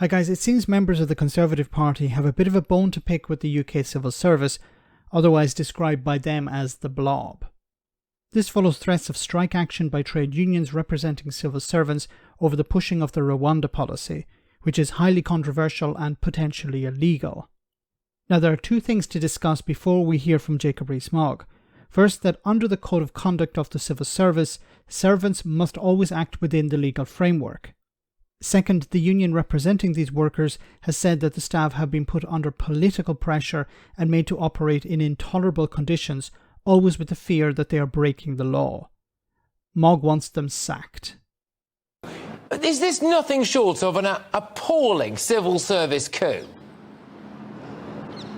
Hi guys, it seems members of the Conservative Party have a bit of a bone to pick with the UK civil service, otherwise described by them as the blob. This follows threats of strike action by trade unions representing civil servants over the pushing of the Rwanda policy, which is highly controversial and potentially illegal. Now there are two things to discuss before we hear from Jacob Rees-Mogg. First, that under the Code of Conduct of the Civil Service, servants must always act within the legal framework. Second, the union representing these workers has said that the staff have been put under political pressure and made to operate in intolerable conditions, always with the fear that they are breaking the law. Mogg wants them sacked. Is this nothing short of an appalling civil service coup?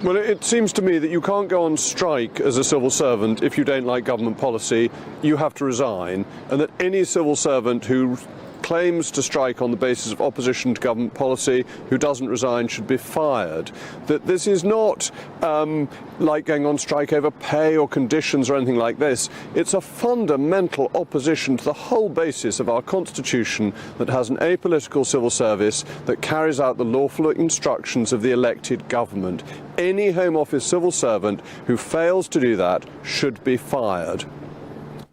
Well, it seems to me that you can't go on strike as a civil servant if you don't like government policy. You have to resign, and that any civil servant who claims to strike on the basis of opposition to government policy, who doesn't resign, should be fired. That this is not like going on strike over pay or conditions or anything like this. It's a fundamental opposition to the whole basis of our constitution that has an apolitical civil service that carries out the lawful instructions of the elected government. Any Home Office civil servant who fails to do that should be fired.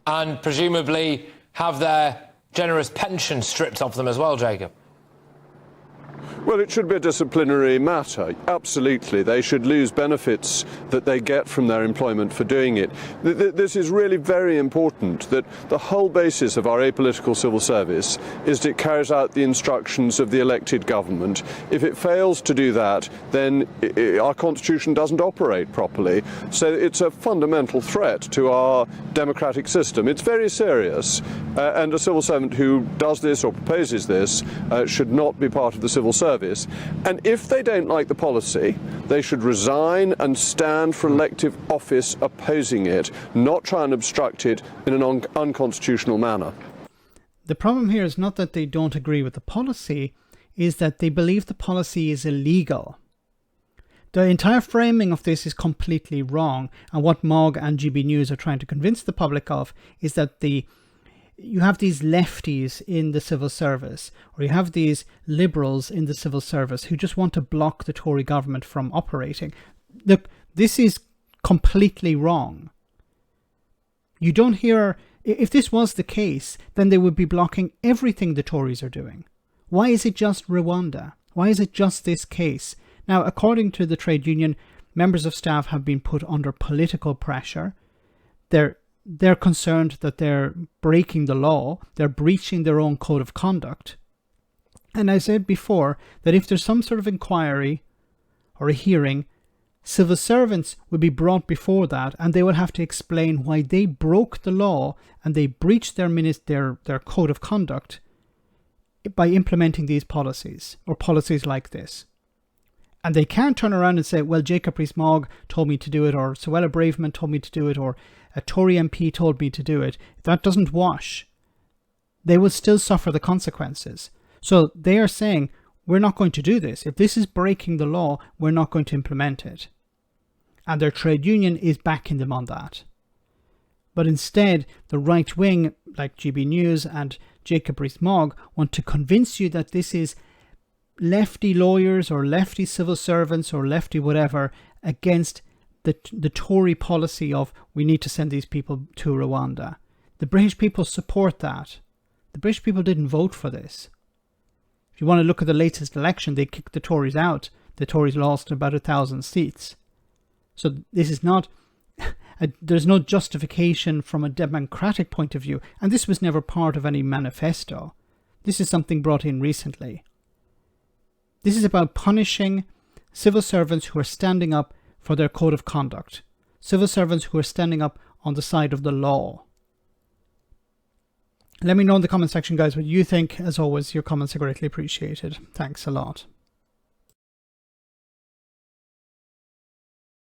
And presumably have their generous pension stripped of them as well, Jacob? Well, it should be a disciplinary matter. Absolutely. They should lose benefits that they get from their employment for doing it. This is really very important, that the whole basis of our apolitical civil service is that it carries out the instructions of the elected government. If it fails to do that, then our constitution doesn't operate properly. So it's a fundamental threat to our democratic system. It's very serious. And a civil servant who does this or proposes this should not be part of the civil service. And if they don't like the policy, they should resign and stand for elective office opposing it, not try and obstruct it in an unconstitutional manner. The problem here is not that they don't agree with the policy, is that they believe the policy is illegal. The entire framing of this is completely wrong, and what Mogg and GB News are trying to convince the public of is that you have these lefties in the civil service, or you have these liberals in the civil service who just want to block the Tory government from operating. Look, this is completely wrong. You don't hear, if this was the case, then they would be blocking everything the Tories are doing. Why is it just Rwanda? Why is it just this case? Now, according to the trade union, members of staff have been put under political pressure. They're concerned that they're breaking the law, they're breaching their own code of conduct. And I said before that if there's some sort of inquiry or a hearing, civil servants would be brought before that and they would have to explain why they broke the law and they breached their code of conduct by implementing these policies or policies like this. And they can't turn around and say, well, Jacob Rees-Mogg told me to do it, or Suella Braverman told me to do it, or a Tory MP told me to do it. That doesn't wash. They will still suffer the consequences. So they are saying, we're not going to do this. If this is breaking the law, we're not going to implement it. And their trade union is backing them on that. But instead, the right wing, like GB News and Jacob Rees-Mogg, want to convince you that this is lefty lawyers or lefty civil servants or lefty whatever against the Tory policy of we need to send these people to Rwanda. The British people support that. The British people didn't vote for this. If you want to look at the latest election, they kicked the Tories out. The Tories lost about 1,000 seats. So this is not, there's no justification from a democratic point of view. And this was never part of any manifesto. This is something brought in recently. This is about punishing civil servants who are standing up for their code of conduct. Civil servants who are standing up on the side of the law. Let me know in the comment section, guys, what you think. As always, your comments are greatly appreciated. Thanks a lot.